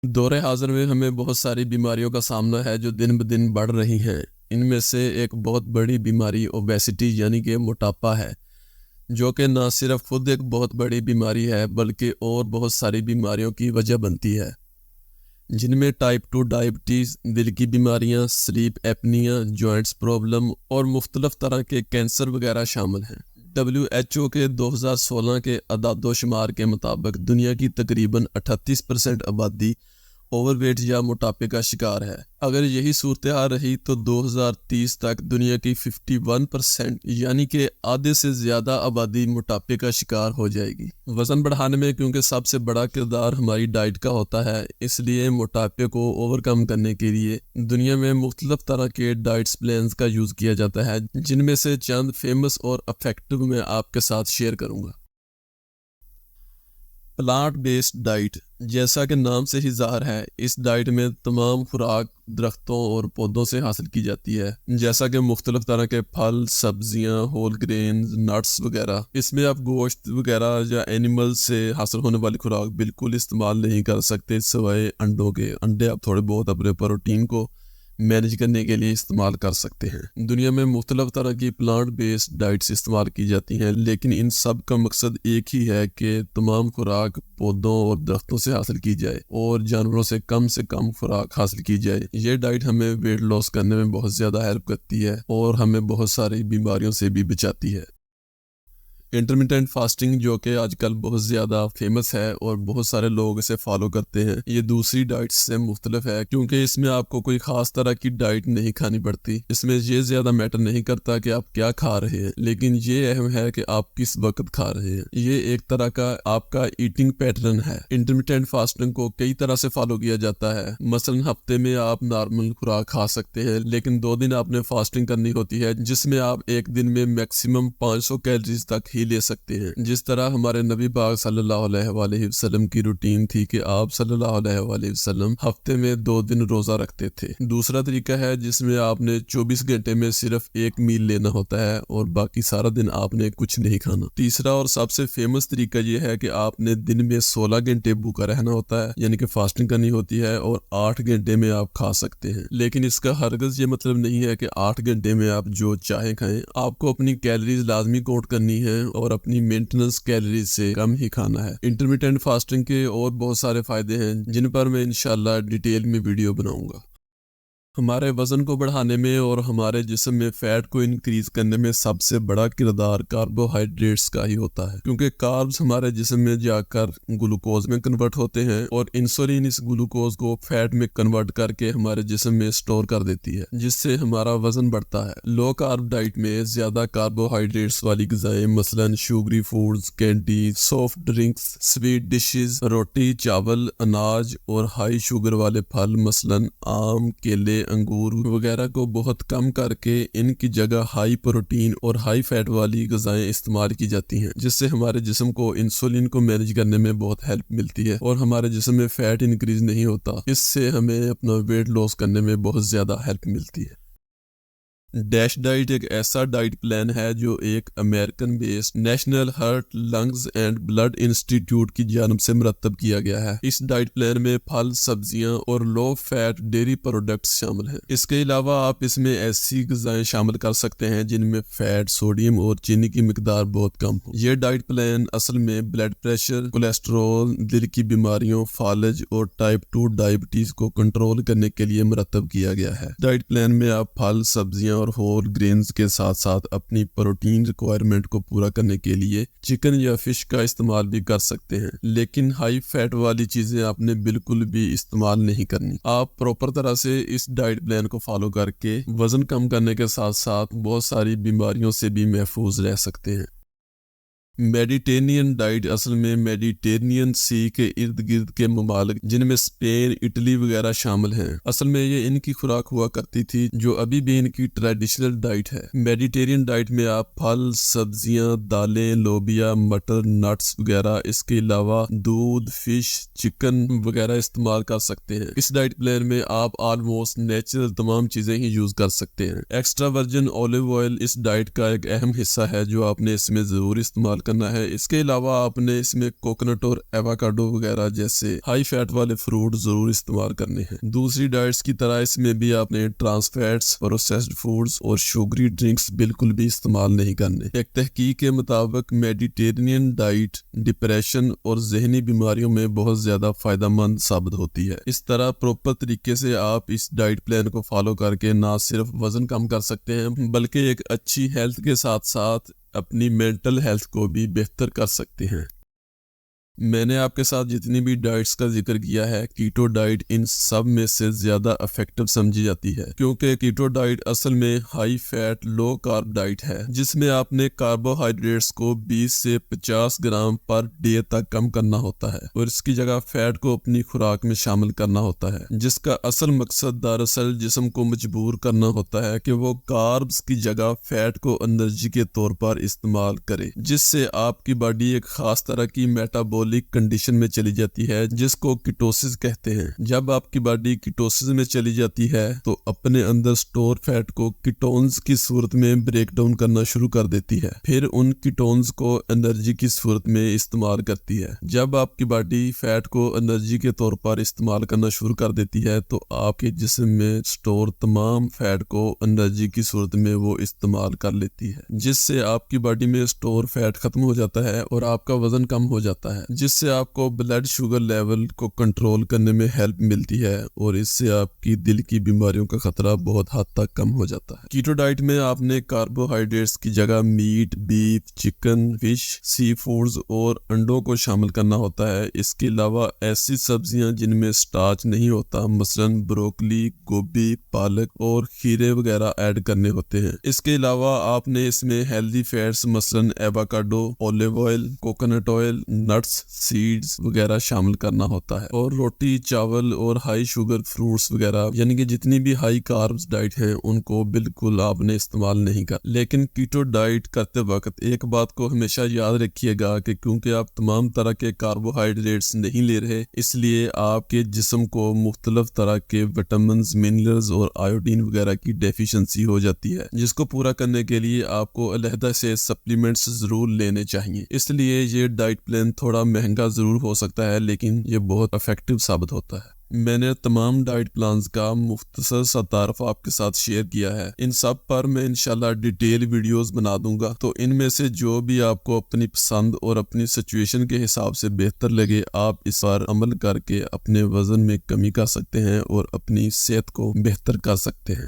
دور حاضر میں ہمیں بہت ساری بیماریوں کا سامنا ہے جو دن بدن بڑھ رہی ہیں۔ ان میں سے ایک بہت بڑی بیماری اوبیسٹی یعنی کہ موٹاپا ہے، جو کہ نہ صرف خود ایک بہت بڑی بیماری ہے بلکہ اور بہت ساری بیماریوں کی وجہ بنتی ہے، جن میں ٹائپ 2 ڈائبٹیز، دل کی بیماریاں، سلیپ ایپنیا، جوائنٹس پرابلم اور مختلف طرح کے کینسر وغیرہ شامل ہیں۔ WHO کے 2016 کے اعداد و شمار کے مطابق دنیا کی تقریباً 38% آبادی اوور ویٹ یا موٹاپے کا شکار ہے۔ اگر یہی صورتحال رہی تو 2030 تک دنیا کی 51% یعنی کہ آدھے سے زیادہ آبادی موٹاپے کا شکار ہو جائے گی۔ وزن بڑھانے میں کیونکہ سب سے بڑا کردار ہماری ڈائٹ کا ہوتا ہے، اس لیے موٹاپے کو اوور کم کرنے کے لیے دنیا میں مختلف طرح کے ڈائٹس پلانز کا یوز کیا جاتا ہے، جن میں سے چند فیمس اور افیکٹو میں آپ کے ساتھ شیئر کروں گا۔ پلانٹ بیسڈ ڈائٹ، جیسا کہ نام سے ہی ظاہر ہے، اس ڈائٹ میں تمام خوراک درختوں اور پودوں سے حاصل کی جاتی ہے، جیسا کہ مختلف طرح کے پھل، سبزیاں، ہول گرینز، نٹس وغیرہ۔ اس میں آپ گوشت وغیرہ یا اینیمل سے حاصل ہونے والی خوراک بالکل استعمال نہیں کر سکتے سوائے انڈوں کے۔ انڈے آپ تھوڑے بہت اپنے پروٹین کو مینج کرنے کے لیے استعمال کر سکتے ہیں۔ دنیا میں مختلف طرح کی پلانٹ بیسڈ ڈائٹس استعمال کی جاتی ہیں، لیکن ان سب کا مقصد ایک ہی ہے کہ تمام خوراک پودوں اور درختوں سے حاصل کی جائے اور جانوروں سے کم خوراک حاصل کی جائے۔ یہ ڈائٹ ہمیں ویٹ لاس کرنے میں بہت زیادہ ہیلپ کرتی ہے اور ہمیں بہت ساری بیماریوں سے بھی بچاتی ہے۔ انٹرمیٹنٹ فاسٹنگ، جو کہ آج کل بہت زیادہ فیمس ہے اور بہت سارے لوگ اسے فالو کرتے ہیں، یہ دوسری ڈائٹس سے مختلف ہے کیونکہ اس میں آپ کو کوئی خاص طرح کی ڈائٹ نہیں کھانی پڑتی۔ اس میں یہ زیادہ میٹر نہیں کرتا کہ آپ کیا کھا رہے ہیں، لیکن یہ اہم ہے کہ آپ کس وقت کھا رہے ہیں۔ یہ ایک طرح کا آپ کا ایٹنگ پیٹرن ہے۔ انٹرمیٹنٹ فاسٹنگ کو کئی طرح سے فالو کیا جاتا ہے، مثلا ہفتے میں آپ نارمل خوراک کھا سکتے ہیں، لیکن 2 دن آپ نے فاسٹنگ کرنی ہوتی ہے، جس میں آپ ایک دن میں میکسیمم 500 کیلریز تک ہی لے سکتے ہیں، جس طرح ہمارے نبی پاک صلی اللہ علیہ وآلہ وسلم کی روٹین تھی کہ آپ صلی اللہ علیہ وآلہ وسلم ہفتے میں 2 دن روزہ رکھتے تھے۔ دوسرا طریقہ ہے جس میں آپ نے 24 گھنٹے میں صرف ایک میل لینا ہوتا ہے اور باقی سارا دن آپ نے کچھ نہیں کھانا۔ تیسرا اور سب سے فیمس طریقہ یہ ہے کہ آپ نے دن میں 16 گھنٹے بھوکا رہنا ہوتا ہے، یعنی کہ فاسٹنگ کرنی ہوتی ہے، اور 8 گھنٹے میں آپ کھا سکتے ہیں۔ لیکن اس کا ہرگز یہ مطلب نہیں ہے کہ 8 گھنٹے میں آپ جو چاہیں کھائیں۔ آپ کو اپنی کیلریز لازمی کاؤنٹ کرنی ہے اور اپنی مینٹیننس کیلریز سے کم ہی کھانا ہے۔ انٹرمیٹنٹ فاسٹنگ کے اور بہت سارے فائدے ہیں جن پر میں انشاءاللہ ڈیٹیل میں ویڈیو بناؤں گا۔ ہمارے وزن کو بڑھانے میں اور ہمارے جسم میں فیٹ کو انکریز کرنے میں سب سے بڑا کردار کاربوہائیڈریٹس کا ہی ہوتا ہے، کیونکہ کاربز ہمارے جسم میں جا کر گلوکوز میں کنورٹ ہوتے ہیں اور انسولین اس گلوکوز کو فیٹ میں کنورٹ کر کے ہمارے جسم میں سٹور کر دیتی ہے، جس سے ہمارا وزن بڑھتا ہے۔ لو کارب ڈائٹ میں زیادہ کاربوہائیڈریٹس والی غذائیں مثلا sugary foods, candy, soft drinks, sweet dishes, روٹی، چاول، اناج اور ہائی شوگر والے پھل مثلا آم، کیلے، انگور وغیرہ کو بہت کم کر کے ان کی جگہ ہائی پروٹین اور ہائی فیٹ والی غذائیں استعمال کی جاتی ہیں، جس سے ہمارے جسم کو انسولین کو مینج کرنے میں بہت ہیلپ ملتی ہے اور ہمارے جسم میں فیٹ انکریز نہیں ہوتا۔ اس سے ہمیں اپنا ویٹ لاس کرنے میں بہت زیادہ ہیلپ ملتی ہے۔ ڈیش ڈائٹ ایک ایسا ڈائٹ پلان ہے جو ایک American based National Heart, Lungs and Blood Institute کی جانب سے مرتب کیا گیا ہے۔ اس ڈائٹ پلان میں پھل، سبزیاں اور لو فیٹ ڈیری پروڈکٹس شامل ہیں۔ اس کے علاوہ آپ اس میں ایسی غذائیں شامل کر سکتے ہیں جن میں فیٹ، سوڈیم اور چینی کی مقدار بہت کم ہو۔ یہ ڈائٹ پلان اصل میں بلڈ پریشر، کولیسٹرول، دل کی بیماریوں، فالج اور ٹائپ 2 ڈائبٹیز کو کنٹرول کرنے کے لیے مرتب کیا گیا ہے۔ ڈائٹ پلان میں آپ پھل، سبزیاں اور ہول گرینز کے ساتھ ساتھ اپنی پروٹین ریکوائرمنٹ کو پورا کرنے کے لیے چکن یا فش کا استعمال بھی کر سکتے ہیں، لیکن ہائی فیٹ والی چیزیں آپ نے بالکل بھی استعمال نہیں کرنی۔ آپ پراپر طرح سے اس ڈائٹ پلان کو فالو کر کے وزن کم کرنے کے ساتھ ساتھ بہت ساری بیماریوں سے بھی محفوظ رہ سکتے ہیں۔ میڈیٹرینین ڈائٹ اصل میں میڈیٹرینین سی کے ارد گرد کے ممالک جن میں اسپین، اٹلی وغیرہ شامل ہیں، اصل میں یہ ان کی خوراک ہوا کرتی تھی جو ابھی بھی ان کی ٹریڈیشنل ڈائٹ ہے۔ میڈیٹرینین ڈائٹ میں آپ پھل، سبزیاں، دالیں، لوبیا، مٹر، نٹس وغیرہ، اس کے علاوہ دودھ، فش، چکن وغیرہ استعمال کر سکتے ہیں۔ اس ڈائٹ پلان میں آپ آلموسٹ نیچرل تمام چیزیں ہی یوز کر سکتے ہیں۔ ایکسٹرا ورجن اولیو آئل اس ڈائٹ کا ایک اہم حصہ ہے جو آپ نے اس میں ضرور استعمال کرنا ہے۔ اس کے علاوہ آپ نے اس میں کوکونٹ اور ایووکیڈو وغیرہ جیسے ہائی فیٹ والے فروٹ ضرور استعمال کرنے ہیں۔ دوسری ڈائٹس کی طرح اس میں بھی آپ نے ٹرانس فیٹس، پروسیسڈ فوڈز اور شوگری ڈرنکس بالکل بھی استعمال نہیں کرنے۔ ایک تحقیق کے مطابق میڈیٹرینین ڈائٹ ڈپریشن اور ذہنی بیماریوں میں بہت زیادہ فائدہ مند ثابت ہوتی ہے۔ اس طرح پراپر طریقے سے آپ اس ڈائٹ پلان کو فالو کر کے نہ صرف وزن کم کر سکتے ہیں بلکہ ایک اچھی ہیلتھ کے ساتھ ساتھ اپنی مینٹل ہیلتھ کو بھی بہتر کر سکتے ہیں۔ میں نے آپ کے ساتھ جتنی بھی ڈائٹس کا ذکر کیا ہے، کیٹو ڈائٹ ان سب میں سے زیادہ افیکٹو سمجھی جاتی ہے، کیونکہ کیٹو ڈائٹ اصل میں ہائی فیٹ لو کارب ڈائٹ ہے، جس میں آپ نے کاربوہائیڈریٹس کو 20 سے 50 گرام پر ڈے تک کم کرنا ہوتا ہے اور اس کی جگہ فیٹ کو اپنی خوراک میں شامل کرنا ہوتا ہے، جس کا اصل مقصد دراصل جسم کو مجبور کرنا ہوتا ہے کہ وہ کاربز کی جگہ فیٹ کو انرجی کے طور پر استعمال کرے، جس سے آپ کی باڈی ایک خاص طرح کی میٹابولک کنڈیشن میں چلی جاتی ہے جس کو کیٹوسس کہتے ہیں۔ جب آپ کی باڈی کیٹوسس میں چلی جاتی ہے تو اپنے اندر سٹور فیٹ کو کیٹونز کی صورت میں بریک ڈاؤن کرنا شروع کر دیتی ہے، پھر ان کیٹونز کو انرجی کی صورت میں استعمال کرتی ہے۔ جب آپ کی باڈی فیٹ کو انرجی کے طور پر استعمال کرنا شروع کر دیتی ہے تو آپ کے جسم میں سٹور تمام فیٹ کو انرجی کی صورت میں وہ استعمال کر لیتی ہے، جس سے آپ کی باڈی میں سٹور فیٹ ختم ہو جاتا ہے اور آپ کا وزن کم ہو جاتا ہے، جس سے آپ کو بلڈ شوگر لیول کو کنٹرول کرنے میں ہیلپ ملتی ہے اور اس سے آپ کی دل کی بیماریوں کا خطرہ بہت حد تک کم ہو جاتا ہے۔ کیٹو ڈائٹ میں آپ نے کاربوہائیڈریٹس کی جگہ میٹ، بیف، چکن، فش، سی فوڈز اور انڈوں کو شامل کرنا ہوتا ہے۔ اس کے علاوہ ایسی سبزیاں جن میں سٹارچ نہیں ہوتا، مثلاً بروکلی، گوبھی، پالک اور کھیرے وغیرہ ایڈ کرنے ہوتے ہیں۔ اس کے علاوہ آپ نے اس میں ہیلدی فیٹس مثلاً avocado, olive oil, coconut oil, nuts, seeds وغیرہ شامل کرنا ہوتا ہے، اور روٹی، چاول اور ہائی شوگر فروٹس وغیرہ، یعنی کہ جتنی بھی ہائی کاربز ڈائٹ ہیں ان کو بالکل آپ نے استعمال نہیں کر۔ لیکن کیٹو ڈائٹ کرتے وقت ایک بات کو ہمیشہ یاد رکھیے گا کہ کیونکہ آپ تمام طرح کے کاربوہائیڈریٹس نہیں لے رہے، اس لیے آپ کے جسم کو مختلف طرح کے وٹامنز، منرلز اور آیوڈین وغیرہ کی ڈیفیشنسی ہو جاتی ہے، جس کو پورا کرنے کے لیے آپ کو علیحدہ سے سپلیمنٹس ضرور لینے چاہیے۔ اس لیے یہ ڈائٹ پلان تھوڑا مہنگا ضرور ہو سکتا ہے لیکن یہ بہت افیکٹو ثابت ہوتا ہے۔ میں نے تمام ڈائٹ پلانز کا مختصر سا تعارف آپ کے ساتھ شیئر کیا ہے، ان سب پر میں انشاءاللہ ڈیٹیل ویڈیوز بنا دوں گا، تو ان میں سے جو بھی آپ کو اپنی پسند اور اپنی سچویشن کے حساب سے بہتر لگے آپ اس پر عمل کر کے اپنے وزن میں کمی کر سکتے ہیں اور اپنی صحت کو بہتر کر سکتے ہیں۔